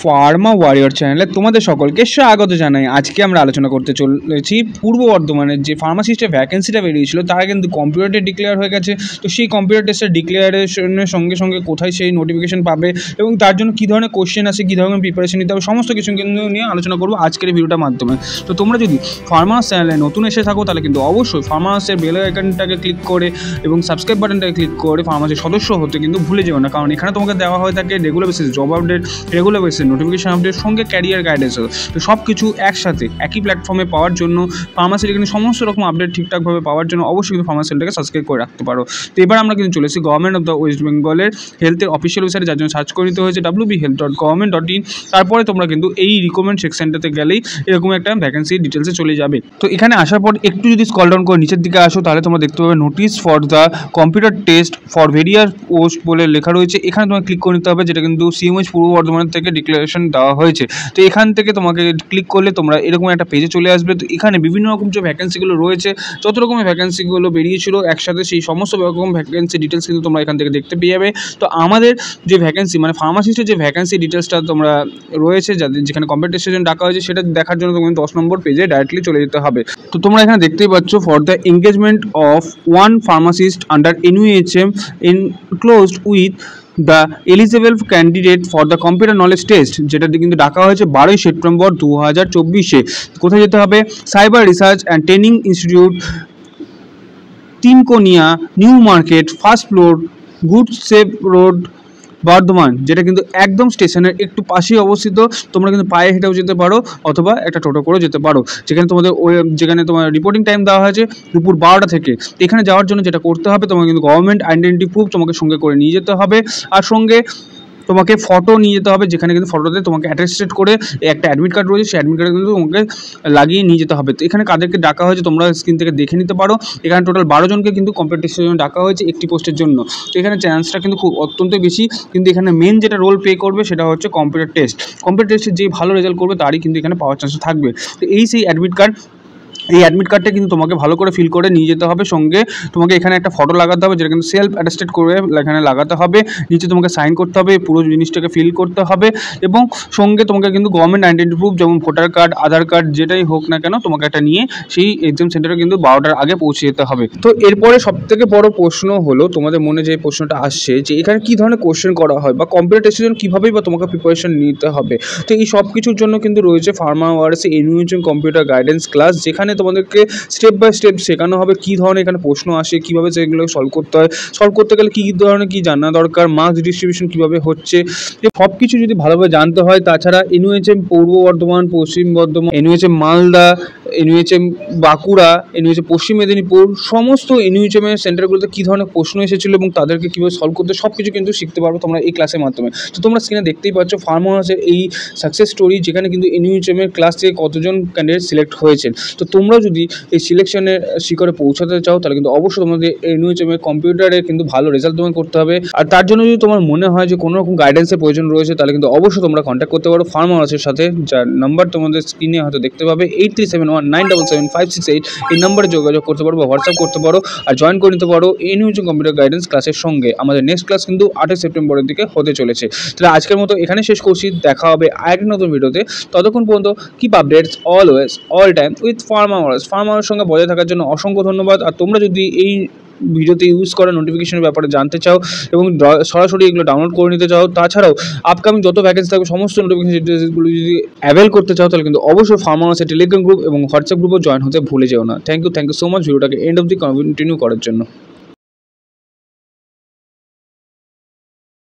Pharma warrior চ্যানেলে তোমাদের সকলকে স্বাগত জানাই। আজকে আমরা আলোচনা করতে চলেছি পূর্ব বর্ধমানের যে ফার্মাসিস্টের ভ্যাকেন্সিটা বেরিয়েছিল তারা কিন্তু কম্পিউটারে ডিক্লেয়ার হয়ে গেছে। তো সেই কম্পিউটার টেস্টের ডিক্লেয়ারেশনের সঙ্গে সঙ্গে কোথায় সেই নোটিফিকেশন পাবে এবং তার জন্য কী ধরনের কোশ্চেন আছে, কী ধরনের প্রিপারেশন নিতে হবে, সমস্ত কিছু কিন্তু নিয়ে আলোচনা করবো আজকের এই ভিডিওটার মাধ্যমে। তো তোমরা যদি ফার্মাস চ্যানেলে নতুন এসে থাকো তাহলে কিন্তু অবশ্যই ফার্মাসের বেল আইকনটাকে ক্লিক করে এবং সাবস্ক্রাইব বাটনটাকে ক্লিক করে ফার্মাসির সদস্য হতে কিন্তু ভুলে যেও না, কারণ এখানে তোমাকে দেওয়া হয়ে থাকে regular basis job update, regular basis notification update, সঙ্গে ক্যারিয়ার গাইডেন্স। তো সব কিছু একসাথে একই প্ল্যাটফর্মে পাওয়ার জন্য ফার্মাসির কিন্তু সমস্ত রকম আপডেট ঠিকঠাকভাবে পাওয়ার জন্য অবশ্যই কিন্তু ফার্মাসিটাকে সাবস্ক্রাইব করে রাখতে পারো। তো এবার আমরা কিন্তু চলে এসেছি গভর্নমেন্ট অফ দ্য ওয়েস্ট বেঙ্গলের হেলথের অফিসিয়াল ওয়েবসাইটে, যার জন্য সার্চ করে নিতে হয়েছে wbhealth.government.in। তারপরে তোমরা কিন্তু এই রিকমেন্ড সেকশনটাতে গেলেই এরকম একটা ভ্যাকেন্সি ডিটেলসে চলে যাবে। তো এখানে আসার পর একটু যদি স্ক্রল ডাউন করে নিচের দিকে আসো তাহলে তোমরা দেখতে পাবে notice for the computer test for various post বলে লেখা রয়েছে। এখানে তোমাকে ক্লিক করে নিতে হবে, যেটা কিন্তু সিএমএইচ পূর্ব বর্ধমানের থেকে ডিক্লারেশন দেওয়া হয়েছে। তো এখান থেকে তোমাকে ক্লিক করলে তোমরা এরকম একটা পেজে চলে আসবে। তো এখানে বিভিন্ন রকম যে ভ্যাকেন্সিগুলো রয়েছে, যত রকমের ভ্যাকেন্সিগুলো বেরিয়েছিল একসাথে সেই সমস্ত রকম ভ্যাকেন্সি ডিটেলস কিন্তু তোমরা এখান থেকে দেখতে পেয়ে যাবে। তো আমাদের যে ভ্যাকেন্সি মানে ফার্মাসিস্টের যে ভ্যাকেন্সি ডিটেলসটা তোমরা রয়েছে যাদের যেখানে কম্পিউটার টেস্টের ডাকা হয়েছে সেটা দেখার জন্য তোমাকে 10 নম্বর পেজে ডাইরেক্টলি চলে যেতে হবে। তো তোমরা এখানে দেখতেই পাচ্ছ, for the engagement of one pharmacist under NUHM enclosed with the eligible candidate for the computer knowledge test, যেটা কিন্তু ডাকা হয়েছে 12 সেপ্টেম্বর 2024-এ। কোথায় যেতে হবে? Cyber research and training institute, Tinkonia, new market, first floor, good save road, Bardhaman, যেটা কিন্তু একদম স্টেশনের একটু পাশেই অবস্থিত। তোমরা কিন্তু পায়ে হেঁটেও যেতে পারো অথবা একটা টোটো করেও যেতে পারো। যেখানে তোমার রিপোর্টিং টাইম দেওয়া হয়েছে দুপুর 12টা থেকে। এখানে যাওয়ার জন্য যেটা করতে হবে, তোমাকে কিন্তু গভর্নমেন্ট আইডেন্টি প্রুফ তোমাকে সঙ্গে করে নিয়ে যেতে হবে, আর সঙ্গে তোমাকে ফটো নিয়ে যেতে হবে, যেখানে কিন্তু ফটোতে তোমাকে অ্যাটেস্টেড করে একটা অ্যাডমিট কার্ড রয়েছে, সেই অ্যাডমিট কার্ড কিন্তু তোমাকে লাগিয়ে নিয়ে যেতে হবে। তো এখানে কাদেরকে ডাকা হয়েছে তোমরা স্ক্রিন থেকে দেখে নিতে পারো। এখানে টোটাল 12 জনকে কিন্তু কম্পিউটার টেস্টের জন্য ডাকা হয়েছে একটি পোস্টের জন্য। তো এখানে চান্সটা কিন্তু খুব অত্যন্ত বেশি, কিন্তু এখানে মেন যেটা রোল প্লে করবে সেটা হচ্ছে কম্পিউটার টেস্ট। কম্পিউটার টেস্টে যে ভালো রেজাল্ট করবে তারই কিন্তু এখানে পাওয়ার চান্স থাকবে। তো সেই অ্যাডমিট কার্ড, এই অ্যাডমিট কার্ডটা কিন্তু তোমাকে ভালো করে ফিল করে নিয়ে যেতে হবে। সঙ্গে তোমাকে এখানে একটা ফটো লাগাতে হবে, যেটা কিন্তু সেলফ অ্যাটেস্টেড করে এখানে লাগাতে হবে। নিচে তোমাকে সাইন করতে হবে, পুরো জিনিসটাকে ফিল করতে হবে, এবং সঙ্গে তোমাকে কিন্তু গভর্নমেন্ট আইডেন্টি প্রুফ যেমন ভোটার কার্ড, আধার কার্ড যেটাই হোক না কেন তোমাকে একটা নিয়ে সেই এক্সাম সেন্টারে কিন্তু 12টার আগে পৌঁছে যেতে হবে। তো এরপরে সবথেকে বড় প্রশ্ন হলো, তোমাদের মনে যে প্রশ্নটা আসছে যে এখানে কী ধরনের কোশ্চেন করা হয় বা কম্পিউটার টেস্টের জন্য কীভাবেই বা তোমাকে প্রিপারেশন নিতে হবে। তো এই সব কিছুর জন্য কিন্তু রয়েছে ফার্মা ওয়ার্সে NUHM কম্পিউটার গাইডেন্স ক্লাস, যেখানে তোমাদেরকে স্টেপ বাই স্টেপ শেখানো হবে কী ধরনের এখানে প্রশ্ন আসে, কীভাবে সেগুলো সলভ করতে হয়, সলভ করতে গেলে কী ধরনের কী জানা দরকার, মার্কস ডিস্ট্রিবিউশন কীভাবে হচ্ছে, সব কিছু যদি ভালোভাবে জানতে হয়। তাছাড়া NUHM পূর্ব বর্ধমান, পশ্চিম Bardhaman, NUHM Malda, NUHM Bankura, NUHM পশ্চিম মেদিনীপুর, সমস্ত NUHM এর সেন্টারগুলোতে কী ধরনের প্রশ্ন এসেছিলো এবং তাদেরকে কীভাবে সলভ করতে, সব কিছু কিন্তু শিখতে পারবো তোমরা এই ক্লাসের মাধ্যমে। তো তোমরা স্ক্রিনে দেখতেই পাচ্ছ ফার্মা ওয়ার্সের এই সাকসেস স্টোরি, যেখানে কিন্তু NUHM এর ক্লাস থেকে কতজন ক্যান্ডিডেট সিলেক্ট হয়েছেন। তো তোমরা যদি এই সিলেকশনের শিখরে পৌঁছাতে চাও তাহলে কিন্তু অবশ্যই তোমাদের NUHM এর কম্পিউটারে কিন্তু ভালো রেজাল্ট তোমাকে করতে হবে। আর তার জন্য যদি তোমার মনে হয় যে কোনো রকম গাইডেন্সের প্রয়োজন রয়েছে তাহলে কিন্তু অবশ্যই তোমরা কন্ট্যাক্ট করতে পারো ফার্মা ওয়ার্সের সাথে, যার নাম্বার তোমাদের স্ক্রিনে হয়তো দেখতে পাবে 8371977568। এই নাম্বারে যোগাযোগ করতে পারো বা হোয়াটসঅ্যাপ করতে পারো আর জয়েন করে নিতে পারো NUHM কম্পিউটার গাইডেন্স ক্লাসের সঙ্গে। আমাদের নেক্সট ক্লাস কিন্তু 8 সেপ্টেম্বরের দিকে হতে চলেছে। তাহলে আজকের মতো এখানে শেষ করছি, দেখা হবে আরেকটা নতুন ভিডিওতে। ততক্ষণ পর্যন্ত keep updates always all time with Pharma Wars. Pharma ওয়ার্সের সঙ্গে বজায় থাকার জন্য অসংখ্য ধন্যবাদ। আর তোমরা যদি এই ভিডিওতে ইউজ করা নোটিফিকেশনের ব্যাপারে জানতে চাও এবং সরাসরি এগুলো ডাউনলোড করে নিতে চাও, তাছাড়াও আপকামিং যত ভ্যাকেন্সি থাকবে সমস্ত নোটিফিকেশন ডিটেলসগুলো যদি অ্যাভেল করতে চাও তাহলে কিন্তু অবশ্যই ফার্মা ওয়ার্সের টেলিগ্রাম গ্রুপ এবং হোয়াটসঅ্যাপ গ্রুপও জয়েন হতে ভুলে যেও না। থ্যাংক ইউ সো মাচ ভিডিওটাকে এন্ড অবধি কন্টিনিউ করার জন্য।